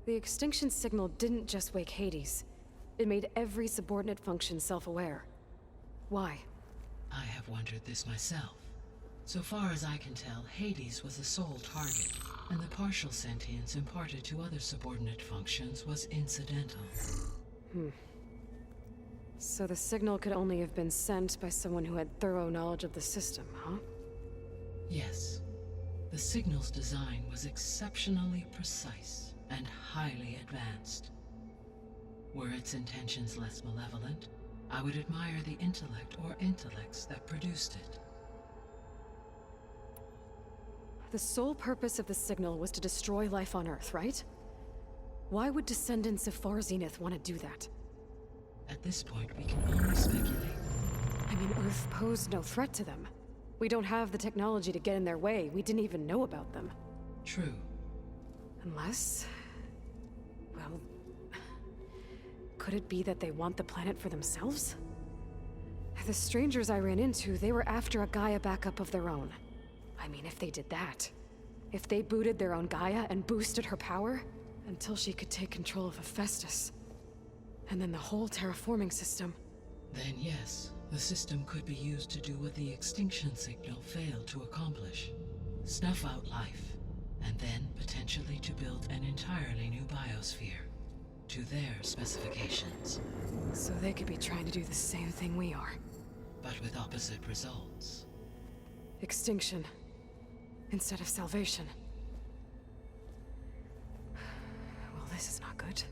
The extinction signal didn't just wake Hades. It made every subordinate function self-aware. Why? I have wondered this myself. So far as I can tell, Hades was the sole target, and the partial sentience imparted to other subordinate functions was incidental. So the signal could only have been sent by someone who had thorough knowledge of the system, huh? Yes. The signal's design was exceptionally precise and highly advanced. Were its intentions less malevolent, I would admire the intellect or intellects that produced it. The sole purpose of the signal was to destroy life on Earth, right? Why would descendants of Far Zenith want to do that? At this point, we can only speculate. I mean, Earth posed no threat to them. We don't have the technology to get in their way. We didn't even know about them. True. Unless... well... could it be that they want the planet for themselves? The strangers I ran into, they were after a Gaia backup of their own. I mean, if they did that... if they booted their own Gaia and boosted her power... until she could take control of Hephaestus. And then the whole terraforming system. Then yes, the system could be used to do what the extinction signal failed to accomplish. Snuff out life, and then potentially to build an entirely new biosphere. To their specifications. So they could be trying to do the same thing we are. But with opposite results. Extinction. Instead of salvation. Well, this is not good.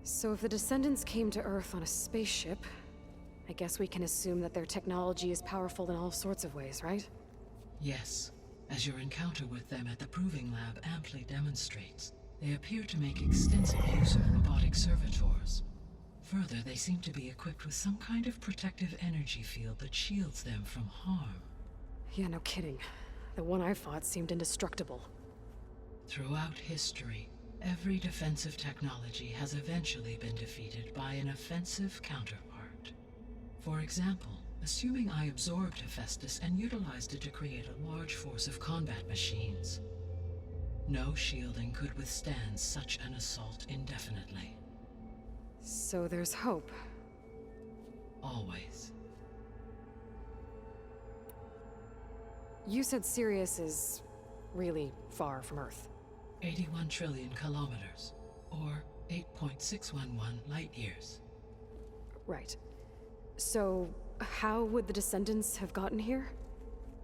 So if the descendants came to Earth on a spaceship, I guess we can assume that their technology is powerful in all sorts of ways, right? Yes, as your encounter with them at the Proving Lab amply demonstrates, they appear to make extensive use of robotic servitors. Further, they seem to be equipped with some kind of protective energy field that shields them from harm. Yeah, no kidding. The one I fought seemed indestructible. Throughout history, every defensive technology has eventually been defeated by an offensive counterpart. For example, assuming I absorbed Hephaestus and utilized it to create a large force of combat machines. No shielding could withstand such an assault indefinitely. So there's hope. Always. You said Sirius is really far from Earth. 81 trillion kilometers, or 8.611 light years. Right. So, how would the descendants have gotten here?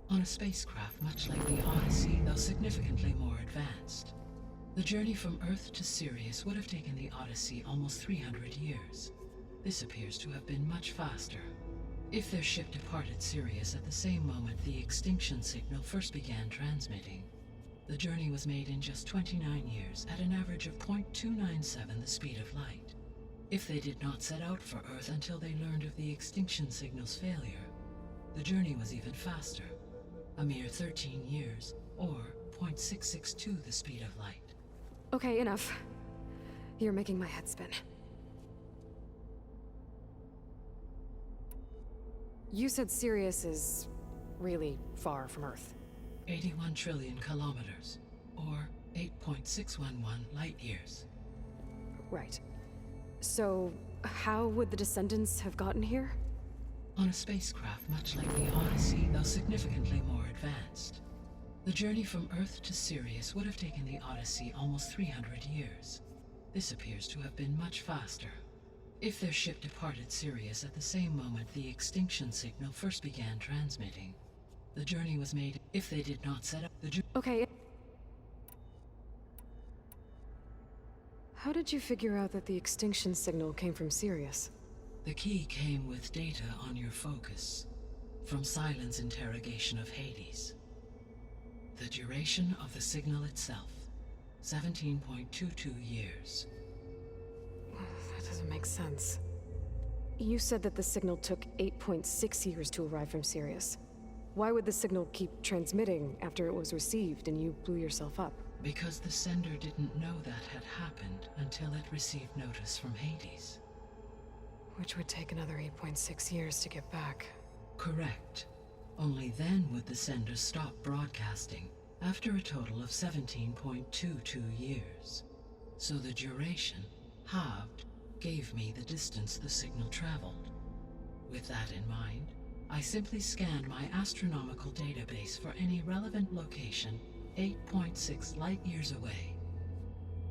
On a spacecraft much like the Odyssey, though significantly more advanced. The journey from Earth to Sirius would have taken the Odyssey almost 300 years. This appears to have been much faster. If their ship departed Sirius at the same moment the extinction signal first began transmitting, the journey was made in just 29 years at an average of 0.297 the speed of light. If they did not set out for Earth until they learned of the extinction signal's failure, the journey was even faster, a mere 13 years, or 0.662 the speed of light. Okay, enough. You're making my head spin. You said Sirius is really far from Earth. 81 trillion kilometers, or 8.611 light years. Right. So, how would the descendants have gotten here? On a spacecraft much like the Odyssey, though significantly more advanced. The journey from Earth to Sirius would have taken the Odyssey almost 300 years. This appears to have been much faster. If their ship departed Sirius at the same moment the extinction signal first began transmitting, the journey was made if they did not set up the Okay. How did you figure out that the extinction signal came from Sirius? The key came with data on your focus, from Silent's interrogation of Hades. The duration of the signal itself, 17.22 years. That doesn't make sense. You said that the signal took 8.6 years to arrive from Sirius. Why would the signal keep transmitting after it was received and you blew yourself up? Because the sender didn't know that had happened until it received notice from Hades. Which would take another 8.6 years to get back. Correct. Only then would the sender stop broadcasting after a total of 17.22 years. So the duration, halved, gave me the distance the signal traveled. With that in mind, I simply scanned my astronomical database for any relevant location 8.6 light-years away.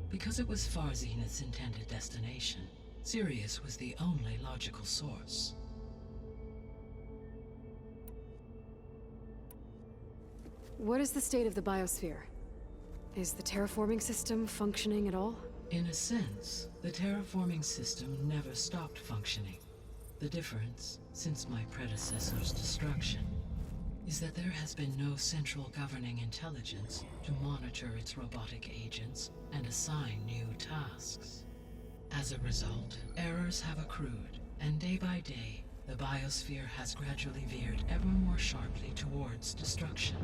Because it was Far Zenith's intended destination, Sirius was the only logical source. What is the state of the biosphere? Is the terraforming system functioning at all? In a sense, the terraforming system never stopped functioning. The difference, since my predecessor's destruction, is that there has been no central governing intelligence to monitor its robotic agents and assign new tasks. As a result, errors have accrued, and day by day, the biosphere has gradually veered ever more sharply towards destruction.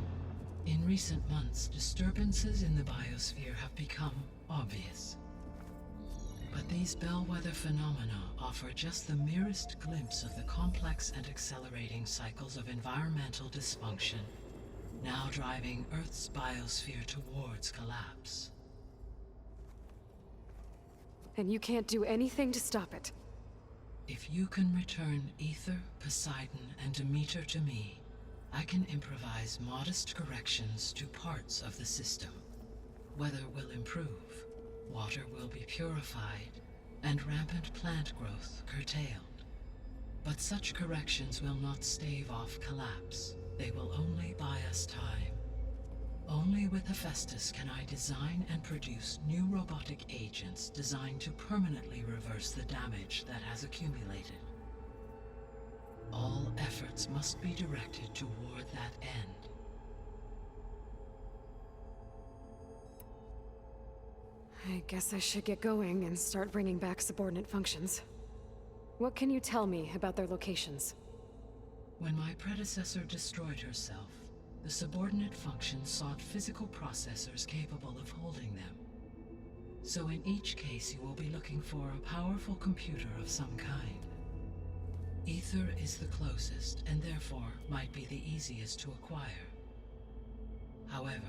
In recent months, disturbances in the biosphere have become obvious. But these bellwether phenomena offer just the merest glimpse of the complex and accelerating cycles of environmental dysfunction, now driving Earth's biosphere towards collapse. And you can't do anything to stop it? If you can return Ether, Poseidon, and Demeter to me, I can improvise modest corrections to parts of the system. Weather will improve, water will be purified, and rampant plant growth curtailed. But such corrections will not stave off collapse. They will only buy us time. Only with Hephaestus can I design and produce new robotic agents designed to permanently reverse the damage that has accumulated. All efforts must be directed toward that end. I guess I should get going and start bringing back subordinate functions. What can you tell me about their locations? When my predecessor destroyed herself, the subordinate functions sought physical processors capable of holding them. So in each case you will be looking for a powerful computer of some kind. Ether is the closest, and therefore might be the easiest to acquire. However,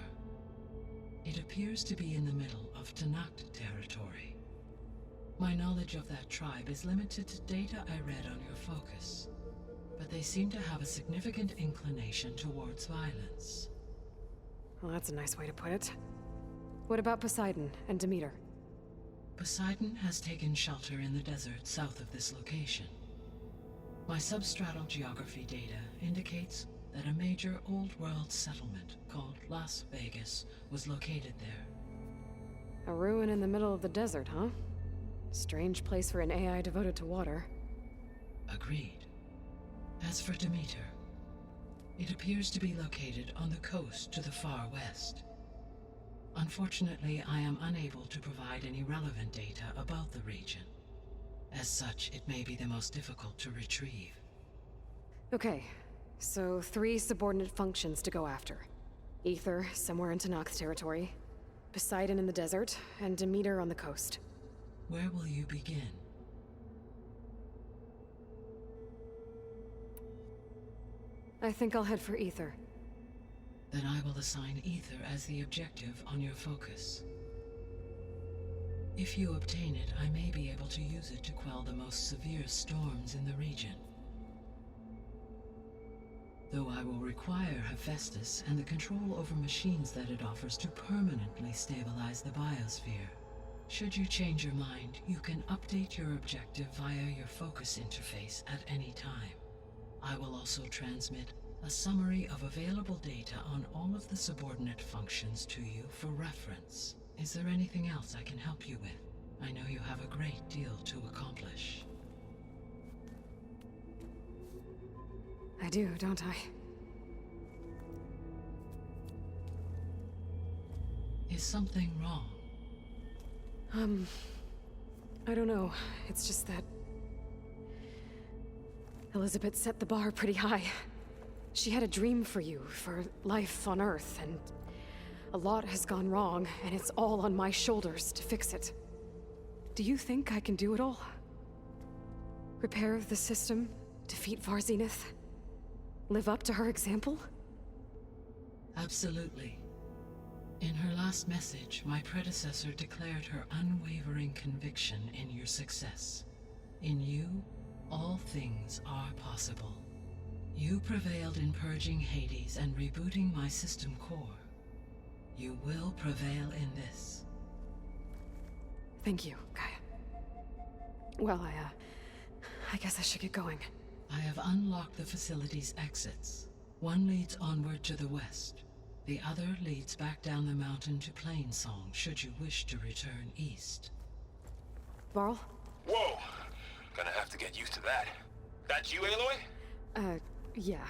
it appears to be in the middle of Tanakh territory. My knowledge of that tribe is limited to data I read on your focus, but they seem to have a significant inclination towards violence. Well, that's a nice way to put it. What about Poseidon and Demeter? Poseidon has taken shelter in the desert south of this location. My substratal geography data indicates that a major old-world settlement called Las Vegas was located there. A ruin in the middle of the desert, huh? Strange place for an AI devoted to water. Agreed. As for Demeter, it appears to be located on the coast to the far west. Unfortunately, I am unable to provide any relevant data about the region. As such, it may be the most difficult to retrieve. Okay, so 3 subordinate functions to go after. Ether, somewhere in Tanakh territory. Poseidon in the desert, and Demeter on the coast. Where will you begin? I think I'll head for Ether. Then I will assign Ether as the objective on your focus. If you obtain it, I may be able to use it to quell the most severe storms in the region. Though I will require Hephaestus and the control over machines that it offers to permanently stabilize the biosphere. Should you change your mind, you can update your objective via your focus interface at any time. I will also transmit a summary of available data on all of the subordinate functions to you for reference. Is there anything else I can help you with? I know you have a great deal to accomplish. I do, don't I? Is something wrong? I don't know. It's just that Elizabeth set the bar pretty high. She had a dream for you, for life on Earth, and a lot has gone wrong, and it's all on my shoulders to fix it. Do you think I can do it all? Repair the system? Defeat Far Zenith? Live up to her example? Absolutely. In her last message, my predecessor declared her unwavering conviction in your success. In you, all things are possible. You prevailed in purging Hades and rebooting my system core. You will prevail in this. Thank you, Gaia. Well, I guess I should get going. I have unlocked the facility's exits. One leads onward to the west. The other leads back down the mountain to Plainsong, should you wish to return east. Varl? Whoa! Gonna have to get used to that. That's you, Aloy? Yeah.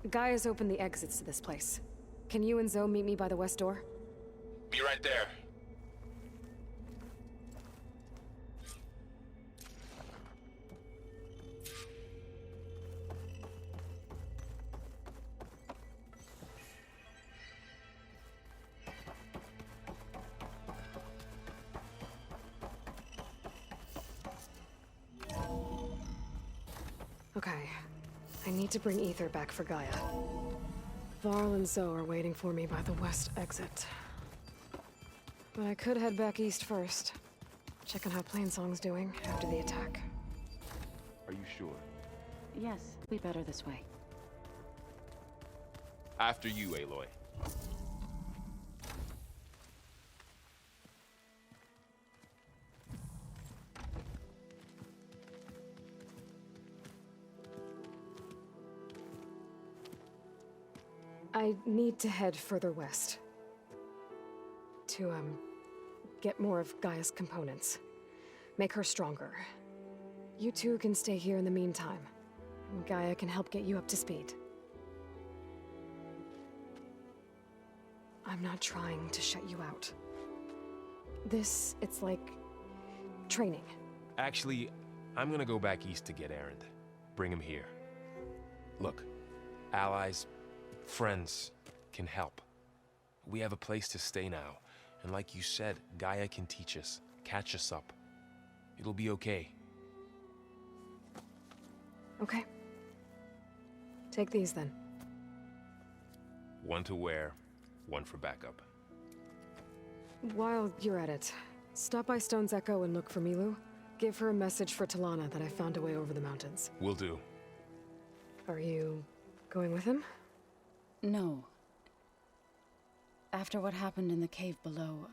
Gaia's opened the exits to this place. Can you and Zoe meet me by the west door? Be right there. Okay. I need to bring Ether back for Gaia. Varl and Zoe are waiting for me by the west exit. But I could head back east first. Check on how Plainsong's doing after the attack. Are you sure? Yes, we better this way. After you, Aloy. I need to head further west. To, get more of Gaia's components. Make her stronger. You two can stay here in the meantime. And Gaia can help get you up to speed. I'm not trying to shut you out. It's like... training. Actually, I'm gonna go back east to get Erend. Bring him here. Look, allies, friends can help. We have a place to stay now. And like you said, Gaia can teach us, catch us up. It'll be okay. Okay. Take these then. One to wear, one for backup. While you're at it, stop by Stone's Echo and look for Milu. Give her a message for Talana that I found a way over the mountains. Will do. Are you going with him? No. After what happened in the cave below,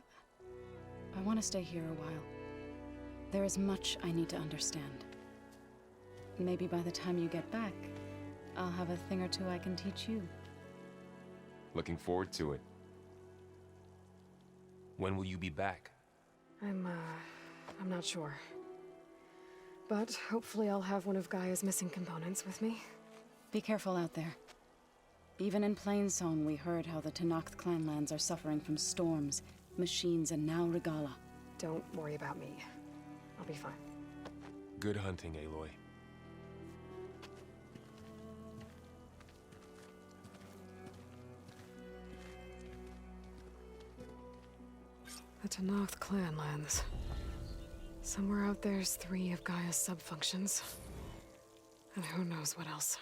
I want to stay here a while. There is much I need to understand. Maybe by the time you get back, I'll have a thing or two I can teach you. Looking forward to it. When will you be back? I'm not sure. But hopefully I'll have one of Gaia's missing components with me. Be careful out there. Even in Plainsong, we heard how the Tenakth clanlands are suffering from storms, machines, and now Regala. Don't worry about me. I'll be fine. Good hunting, Aloy. The Tenakth clanlands. Somewhere out there's 3 of Gaia's sub-functions. And who knows what else.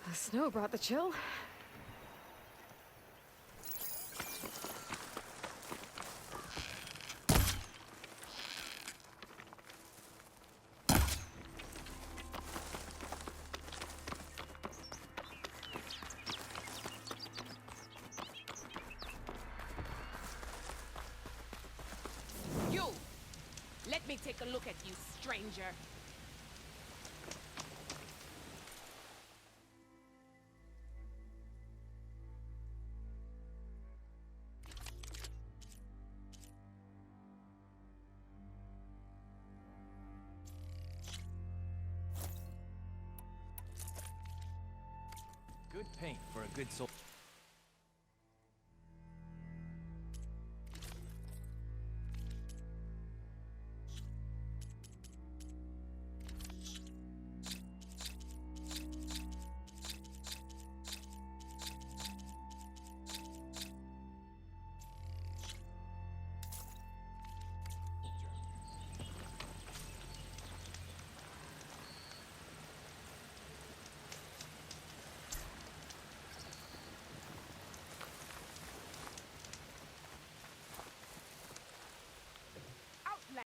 The snow brought the chill. You! Let me take a look at you, stranger. Good paint for a good soul.